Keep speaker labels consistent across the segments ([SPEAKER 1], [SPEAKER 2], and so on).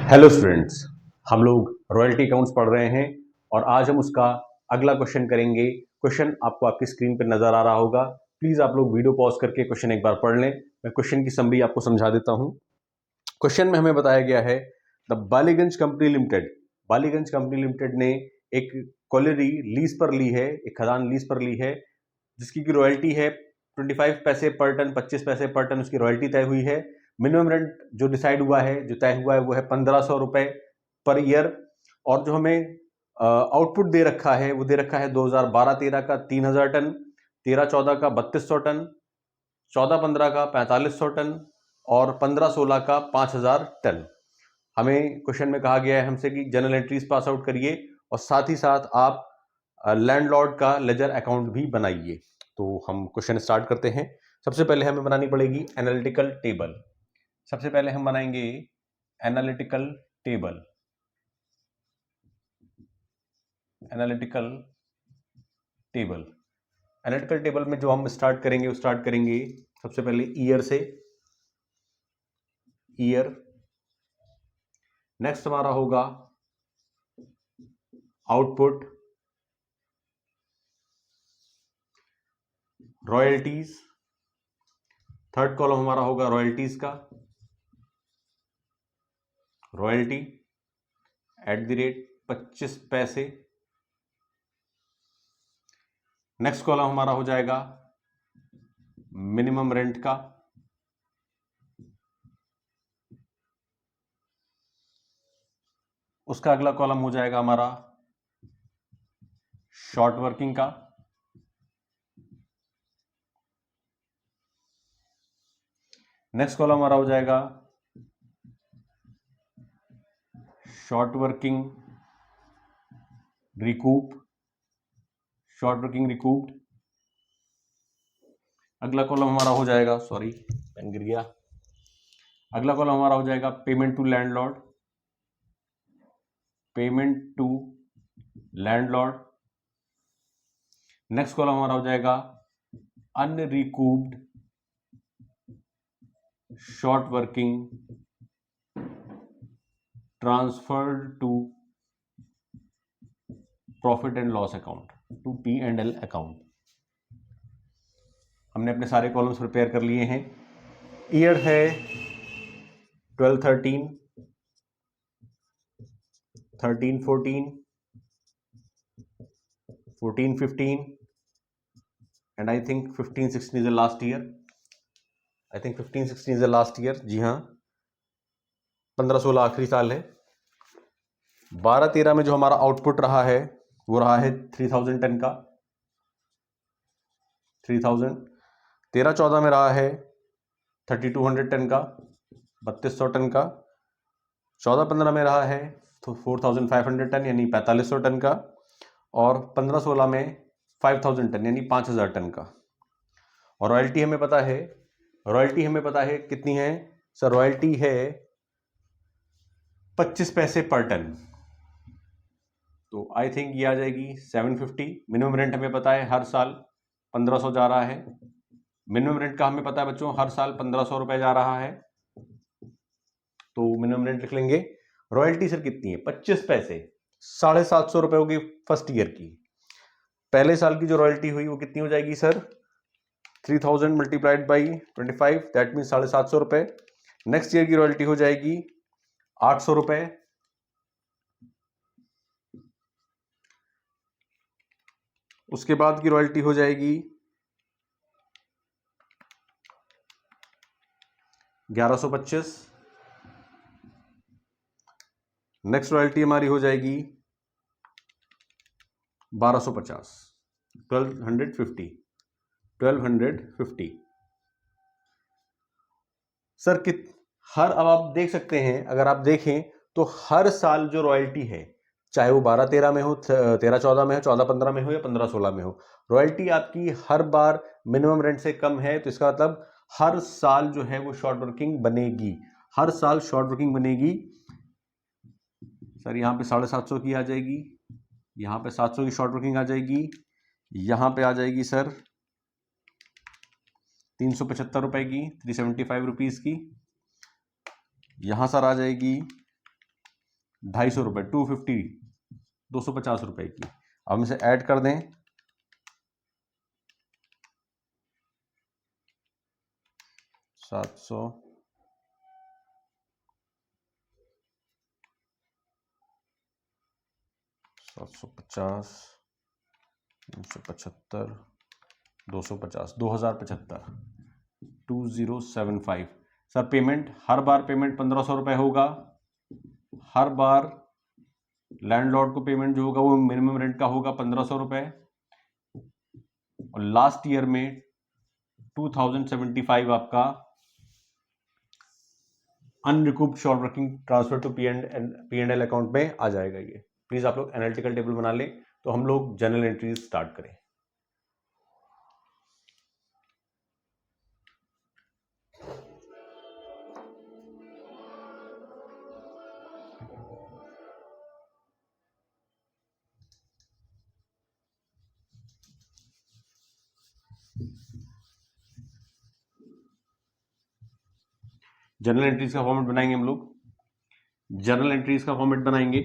[SPEAKER 1] Hello students, हम लोग royalty accounts पढ़ रहे हैं और आज हम उसका अगला क्वेश्चन करेंगे। क्वेश्चन आपको आपकी स्क्रीन पर नजर आ रहा होगा। प्लीज आप लोग वीडियो पॉज करके क्वेश्चन एक बार पढ़ लें। मैं क्वेश्चन की समरी आपको समझा देता हूं। क्वेश्चन में हमें बताया गया है द बालीगंज कंपनी लिमिटेड ने एक कॉलेरी लीज पर ली है, एक खदान लीज पर ली है, जिसकी की रॉयल्टी है 25 पैसे पर टन, 25 पैसे पर टन उसकी रॉयल्टी तय हुई है। मिनिमम रेंट जो डिसाइड हुआ है, जो तय हुआ है, वो है 1500 रुपए पर ईयर। और जो हमें आउटपुट दे रखा है वो दे रखा है 2012-13 का 3000 टन, 13-14 का 3200 टन, 14-15 का 4500 टन और 15-16 का 5000 टन। हमें क्वेश्चन में कहा गया है हमसे कि जनरल एंट्रीज पास आउट करिए और साथ ही साथ आप लैंडलॉर्ड का लेजर अकाउंट भी बनाइए। तो हम क्वेश्चन स्टार्ट करते हैं। सबसे पहले हमें बनानी पड़ेगी एनालिटिकल टेबल। सबसे पहले हम बनाएंगे एनालिटिकल टेबल। एनालिटिकल टेबल में जो हम स्टार्ट करेंगे वो स्टार्ट करेंगे सबसे पहले ईयर से। ईयर, नेक्स्ट हमारा होगा आउटपुट, रॉयल्टीज, थर्ड कॉलम हमारा होगा रॉयल्टीज का, रॉयल्टी @25 पैसे। नेक्स्ट कॉलम हमारा हो जाएगा मिनिमम रेंट का, उसका अगला कॉलम हो जाएगा हमारा शॉर्ट वर्किंग का, नेक्स्ट कॉलम हमारा हो जाएगा short working recoup, short working recouped. अगला कॉलम हमारा हो जाएगा, सॉरी पेन गिर गया, अगला कॉलम हमारा हो जाएगा payment to landlord, payment to landlord. Next column हमारा हो जाएगा unrecouped short working transferred to profit and loss account, to P&L account. हमने अपने सारे कॉलम्स प्रिपेयर कर लिए हैं। ईयर है 12-13, 13-14, 14-15 and I think 15-16 is the last year. I think 15-16 is the last year. जी हाँ, 15-16 आखिरी साल है। 12-13 में जो हमारा आउटपुट रहा है वो रहा है 3000 टन का, 3000। 13-14 में रहा है 3200 टन का, 3200 टन का। 14-15 में रहा है 4500 टन यानी 4500 टन का, और 15-16 में 5000 टन यानी 5000 टन का। और रॉयल्टी हमें पता है कितनी है सर? रॉयल्टी है 25 पैसे पर टन। तो आई थिंक ये आ जाएगी 750। मिनिमम रेंट हमें पता है हर साल 1500 जा रहा है। मिनिमम रेंट का हमें पता है बच्चों हर साल 1500 रुपए जा रहा है, तो मिनिमम रेंट लिख लेंगे। रॉयल्टी सर कितनी है? 25 पैसे, 750 रुपए होगी फर्स्ट ईयर की। पहले साल की जो रॉयल्टी हुई वो कितनी हो जाएगी sir? 3000 multiplied by 25, that mean 750 रुपए। नेक्स्ट ईयर की रॉयल्टी हो जाएगी 800 रुपए। उसके बाद की रॉयल्टी हो जाएगी 1125। नेक्स्ट रॉयल्टी हमारी हो जाएगी 1250, 1250 सर। अब आप देख सकते हैं, अगर आप देखें तो हर साल जो रॉयल्टी है, चाहे वो 12-13 में हो, 13-14 में हो, 14-15 में हो या 15-16 में हो, रॉयल्टी आपकी हर बार मिनिमम रेंट से कम है। तो इसका मतलब हर साल जो है वो शॉर्ट वर्किंग बनेगी, हर साल शॉर्ट वर्किंग बनेगी। सर यहाँ पे 750 की आ जाएगी, यहाँ पे 700 की शॉर्ट वर्किंग आ जाएगी, यहाँ पे आ जाएगी सर 375 रुपए की, 375 रुपीज की। यहां सर आ जाएगी 250 रुपये, 250, 250 रुपये की। अब हम इसे ऐड कर दें, 700, 750, 375, 250, 2075, 2075। सर पेमेंट, हर बार पेमेंट 1500 रुपये होगा। हर बार लैंडलॉर्ड को पेमेंट जो होगा वो मिनिमम रेंट का होगा 1500 रुपये, और लास्ट ईयर में 2075 आपका unrecouped short working transfer to P&L account में आ जाएगा। ये प्लीज आप लोग एनालिटिकल टेबल बना लें। तो हम लोग जनरल एंट्रीज स्टार्ट करें। जनरल एंट्रीज का फॉर्मेट बनाएंगे हम लोग। जनरल एंट्रीज का फॉर्मेट बनाएंगे।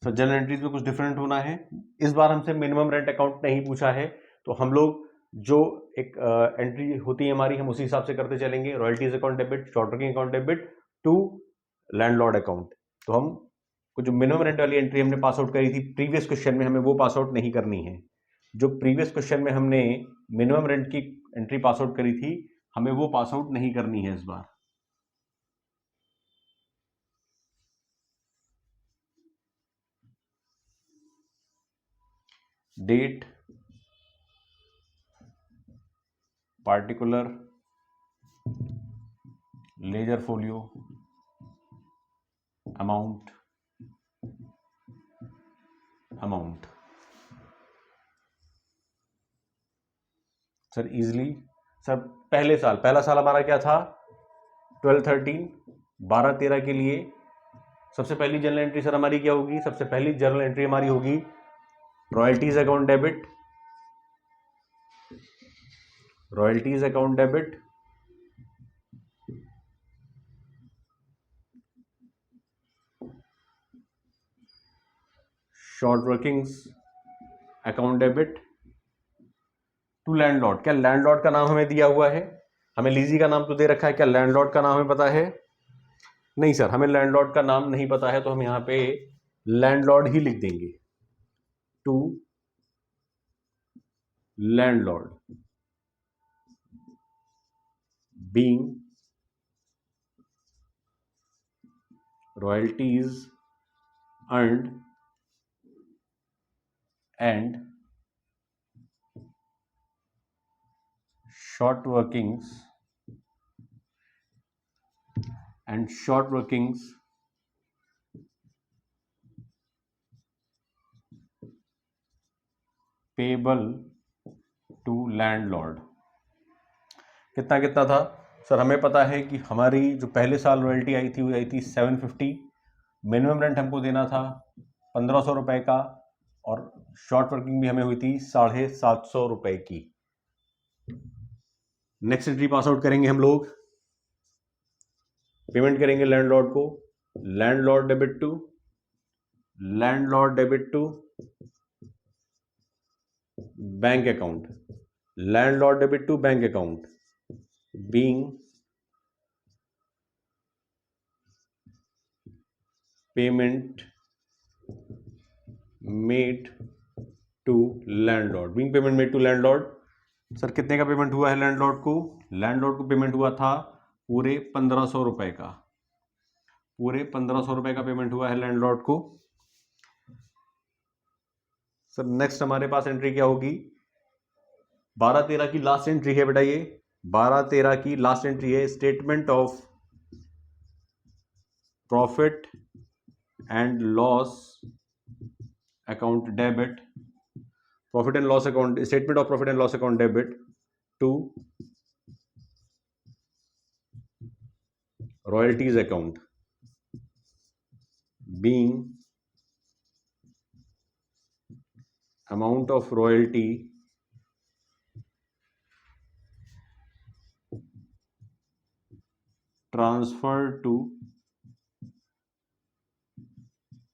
[SPEAKER 1] तो जनरल एंट्रीज में कुछ डिफरेंट होना है। इस बार हमसे मिनिमम रेंट अकाउंट नहीं पूछा है, तो हम लोग जो एक एंट्री होती है हमारी, हम उसी हिसाब से करते चलेंगे। Royalties account debit, short working account debit to landlord account. तो हम कुछ जो मिनिमम रेंट वाली एंट्री हमने पास आउट करी थी प्रीवियस क्वेश्चन में, हमें वो पास आउट नहीं करनी है। जो प्रीवियस क्वेश्चन में हमने मिनिमम रेंट की एंट्री पास आउट करी थी, हमें वो पास आउट नहीं करनी है इस बार। Date, particular, ledger folio, amount, amount. Sir easily, sir पहला साल हमारा क्या था, 12-13, 12-13 के लिए सबसे पहली जनरल एंट्री सर हमारी क्या होगी? सबसे पहली जनरल एंट्री हमारी होगी royalties account debit, royalties account debit short workings account debit to landlord. क्या लैंडलॉर्ड का नाम हमें दिया हुआ है? हमें लीजी का नाम तो दे रखा है, क्या लैंडलॉर्ड का नाम हमें पता है? नहीं सर, हमें लैंडलॉर्ड का नाम नहीं पता है, तो हम यहां पे लैंडलॉर्ड ही लिख देंगे। To landlord being royalties earned and short workings payable to landlord। कितना कितना था सर? हमें पता है कि हमारी जो पहले साल रॉयल्टी आई थी वो आई थी 750। मिनिमम रेंट हमको देना था 1500 रुपए का, और शॉर्ट वर्किंग भी हमें हुई थी 750 रुपए की। नेक्स्ट एंट्री पास आउट करेंगे हम लोग, पेमेंट करेंगे लैंडलॉर्ड को। Landlord debit to bank account, landlord debit to bank account being payment made to landlord, being payment made to landlord. Sir कितने का पेमेंट हुआ है लैंडलॉर्ड को? लैंडलॉर्ड को पेमेंट हुआ था पूरे 1500 रुपए का, पूरे 1500 रुपए का पेमेंट हुआ है लैंडलॉर्ड को। सर नेक्स्ट हमारे पास एंट्री क्या होगी? 12-13 की लास्ट एंट्री है बेटा, ये 12-13 की लास्ट एंट्री है। Statement of profit and loss account debit, profit and loss account, statement of profit and loss account debit to royalties account being amount of royalty transfer to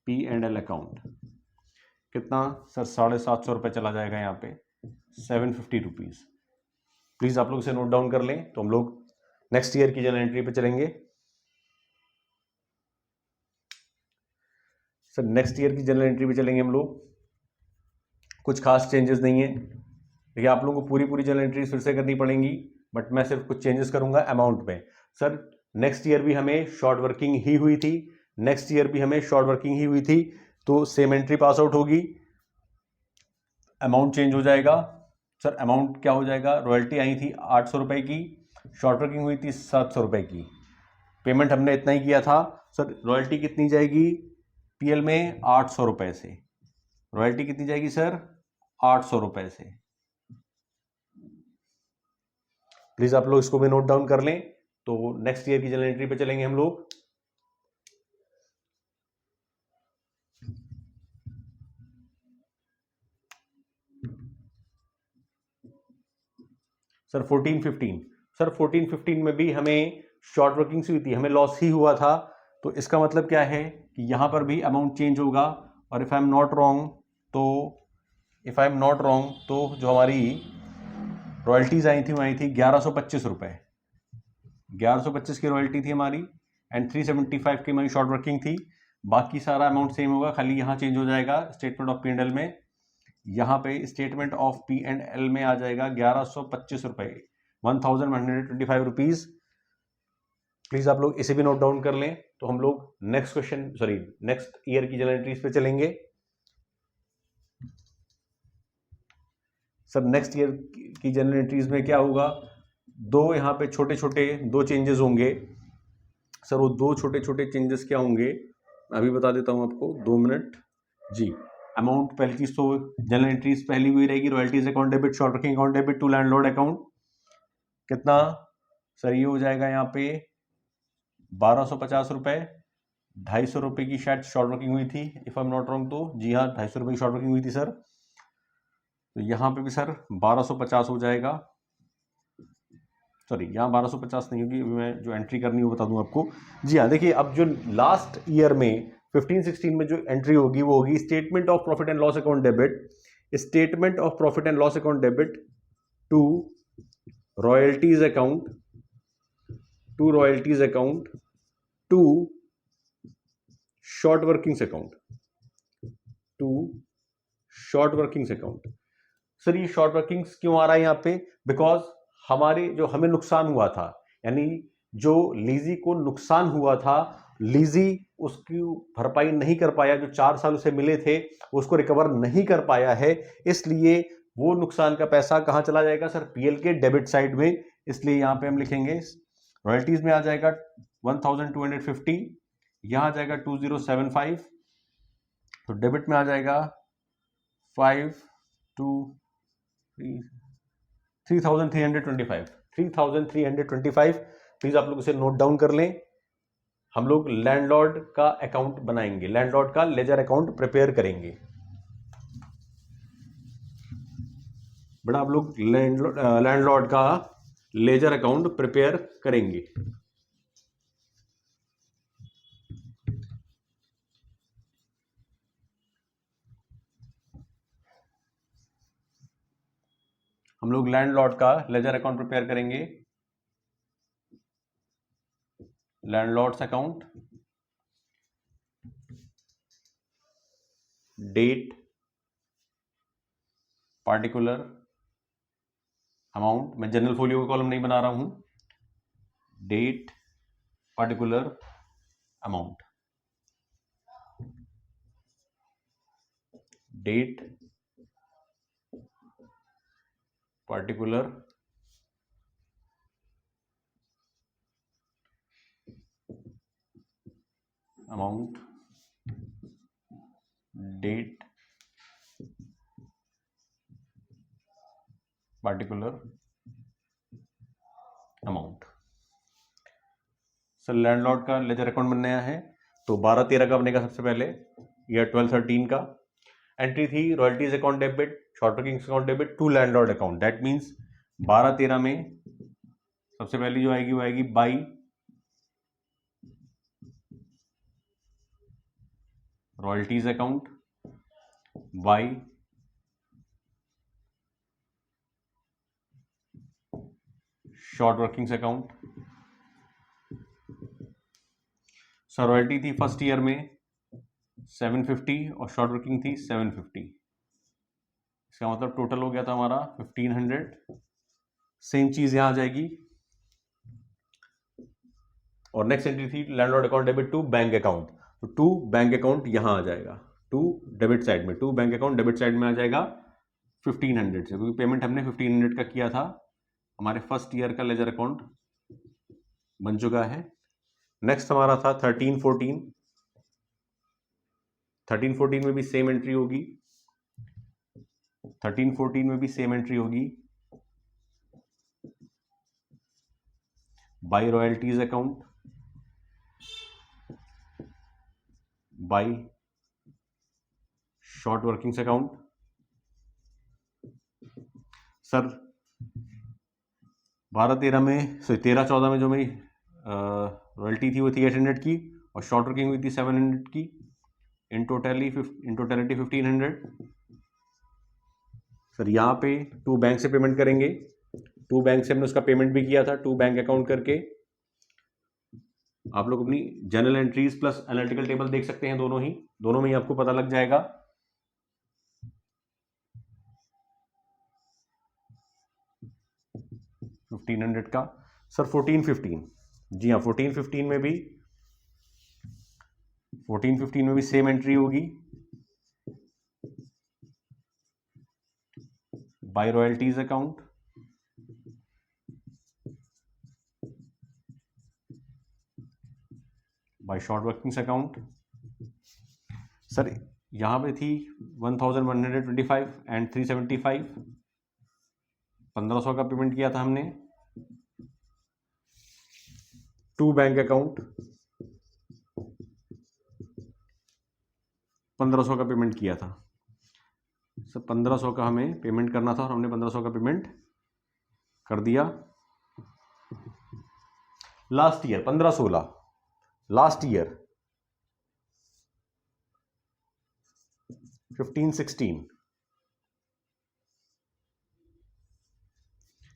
[SPEAKER 1] P&L account. कितना sir? 750 रुपये चला जाएगा यहाँ पे, 750 rupees. Please आप लोग इसे note down कर लें। तो हम लोग नेक्स्ट ईयर की जर्नल एंट्री पे चलेंगे। सर नेक्स्ट ईयर की जर्नल एंट्री पे चलेंगे हम लोग। कुछ खास चेंजेस नहीं है। देखिए आप लोगों को पूरी जर्नल एंट्री फिर से करनी पड़ेंगी, बट मैं सिर्फ कुछ चेंजेस करूंगा अमाउंट में। सर नेक्स्ट ईयर भी हमें शॉर्ट वर्किंग ही हुई थी, नेक्स्ट ईयर भी हमें शॉर्ट वर्किंग ही हुई थी, तो सेम एंट्री पास आउट होगी। अमाउंट चेंज हो जाएगा। सर अमाउंट क्या हो जाएगा? रॉयल्टी आई थी 800 रुपये की, शॉर्ट वर्किंग हुई थी 700 रुपये की, पेमेंट हमने इतना ही किया था। सर रॉयल्टी कितनी जाएगी पीएल में? 800 रुपये से। रॉयल्टी कितनी जाएगी सर? 800 रुपये से। प्लीज आप लोग इसको भी नोट डाउन कर लें। तो नेक्स्ट ईयर की जर्नल एंट्री पे चलेंगे हम लोग। सर 14-15, सर 14-15 में भी हमें शॉर्ट वर्किंग से हुई थी, हमें लॉस ही हुआ था। तो इसका मतलब क्या है कि यहां पर भी अमाउंट चेंज होगा। और if I am not wrong तो जो हमारी रॉयल्टीज आई थी वो आई थी 1125 रुपये, 1125 की रॉयल्टी थी हमारी, एंड 375 की हमारी शॉर्ट वर्किंग थी। बाकी सारा अमाउंट सेम होगा, खाली यहाँ चेंज हो जाएगा स्टेटमेंट ऑफ P&L में। यहाँ पे स्टेटमेंट ऑफ P&L में आ जाएगा 1125 रुपये, 1125 रुपीज। प्लीज आप लोग इसे भी नोट डाउन कर लें। तो हम लोग नेक्स्ट ईयर की जर्नल एंट्रीज पे चलेंगे। सर नेक्स्ट ईयर की जर्नल एंट्रीज में क्या होगा? दो यहाँ पे छोटे छोटे दो चेंजेस होंगे। सर वो दो छोटे छोटे चेंजेस क्या होंगे अभी बता देता हूँ आपको, 2 मिनट जी। अमाउंट पहली चीज तो जनरल एंट्रीज पहली हुई रहेगी, royalties account debit, short working account debit to landlord account. कितना सर? ये हो जाएगा यहाँ पे 1250 रुपये, 250 रुपये की शायद शॉर्ट वर्किंग हुई थी if I am not wrong. तो जी हाँ 250 रुपये की शॉर्ट वर्किंग हुई थी सर। तो यहाँ पे भी सर 1250 हो जाएगा। सॉरी यहाँ 1250 नहीं होगी, मैं जो एंट्री करनी है वो बता दूं आपको। जी हाँ देखिए, अब जो लास्ट ईयर में 15-16 में जो एंट्री होगी वो होगी statement of profit and loss account debit, statement of profit and loss account debit to royalties account, to royalties account to short workings account, to short workings account. Sir ये short workings क्यों आ रहा है यहाँ पे? Because हमारे जो हमें नुकसान हुआ था, यानी जो लीजी को नुकसान हुआ था, लीजी उसकी भरपाई नहीं कर पाया, जो 4 साल उसे मिले थे उसको रिकवर नहीं कर पाया है, इसलिए वो नुकसान का पैसा कहाँ चला जाएगा सर? पीएल के डेबिट साइड में। इसलिए यहाँ पे हम लिखेंगे रॉयल्टीज में आ जाएगा 1250, यहाँ आ जाएगा 2075, तो डेबिट में आ जाएगा 3,325। प्लीज आप लोग इसे नोट डाउन कर लें। हम लोग लैंडलॉर्ड का अकाउंट बनाएंगे, लैंडलॉर्ड का लेजर अकाउंट प्रिपेयर करेंगे। बड़ा आप लोग लैंडलॉर्ड का लेजर अकाउंट प्रिपेयर करेंगे। हम लोग लैंडलॉर्ड का लेजर अकाउंट प्रिपेयर करेंगे। Landlord's account, date, particular amount, मैं जनरल फोलियो का कॉलम नहीं बना रहा हूं, date particular amount, date particular amount, date particular amount. Sir landlord का लेजर अकाउंट बनाया है, तो 12-13 का बनेगा सबसे पहले, या 12-13 का एंट्री थी royalties account debit, short working account debit to landlord account. That means 12-13 में सबसे पहले जो आएगी वो आएगी by royalties account by short workings account. Sir royalty थी फर्स्ट ईयर में 750 और शॉर्ट वर्किंग थी 750, इसका मतलब टोटल हो गया था हमारा 1500। सेम चीज यहां आ जाएगी। और नेक्स्ट एंट्री थी landlord account debit to bank account, तो टू बैंक अकाउंट यहां आ जाएगा, टू डेबिट साइड में, to bank account debit side में आ जाएगा 1500 से, क्योंकि पेमेंट हमने 1500 का किया था। हमारे फर्स्ट ईयर का लेजर अकाउंट बन चुका है। नेक्स्ट हमारा था 1314। 1314 में भी सेम एंट्री होगी, 1314 में भी सेम एंट्री होगी। By royalties account by short workings account. Sir 12-13 में, सॉरी 13-14 में जो मेरी रॉयल्टी थी वो थी 800 की और शॉर्ट वर्किंग हुई थी 700 की, इन टोटलिटी 1500। सर यहाँ पे टू बैंक से पेमेंट करेंगे, टू बैंक से हमने उसका पेमेंट भी किया था, टू बैंक अकाउंट करके। आप लोग अपनी general entries plus analytical table देख सकते हैं, दोनों में ही आपको पता लग जाएगा। $1500 का। सर 1415, जी हाँ 1415 में भी सेम एंट्री होगी, by royalties account by short workings account. Sir यहां पे थी 1125 एंड 375, 1500 का पेमेंट किया था हमने। टू बैंक अकाउंट 1500 का पेमेंट किया था। सर 1500 का हमें पेमेंट करना था और हमने 1500 का पेमेंट कर दिया। Last year 15-16, last year 15-16।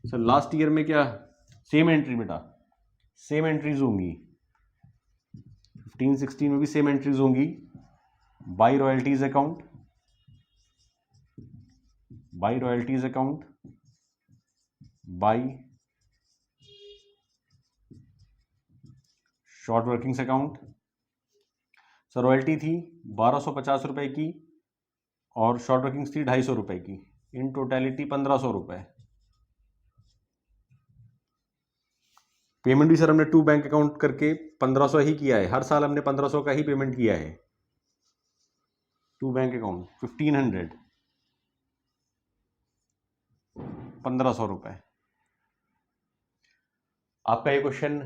[SPEAKER 1] Sir last year में क्या सेम एंट्री बेटा, सेम एंट्रीज होंगी, 15-16 में भी सेम एंट्रीज होंगी। By royalties account by royalties account by short workings account. Sir royalty थी 1250 रुपए की और शॉर्ट वर्किंग्स थी 250 रुपए की, इन टोटलिटी 1500 रुपए। पेमेंट भी सर हमने टू बैंक अकाउंट करके 1500 ही किया है, हर साल हमने 1500 का ही पेमेंट किया है। टू बैंक अकाउंट 1500, 1500 रुपए। आपका ये क्वेश्चन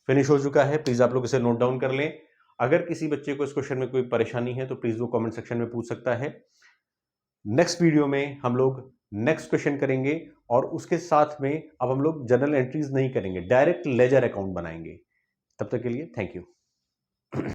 [SPEAKER 1] फिनिश हो चुका है, प्लीज आप लोग इसे नोट डाउन कर लें। अगर किसी बच्चे को इस क्वेश्चन में कोई परेशानी है तो प्लीज वो कमेंट सेक्शन में पूछ सकता है। नेक्स्ट वीडियो में हम लोग नेक्स्ट क्वेश्चन करेंगे और उसके साथ में अब हम लोग जनरल एंट्रीज नहीं करेंगे, डायरेक्ट लेजर अकाउंट बनाएंगे। तब तक के लिए थैंक यू।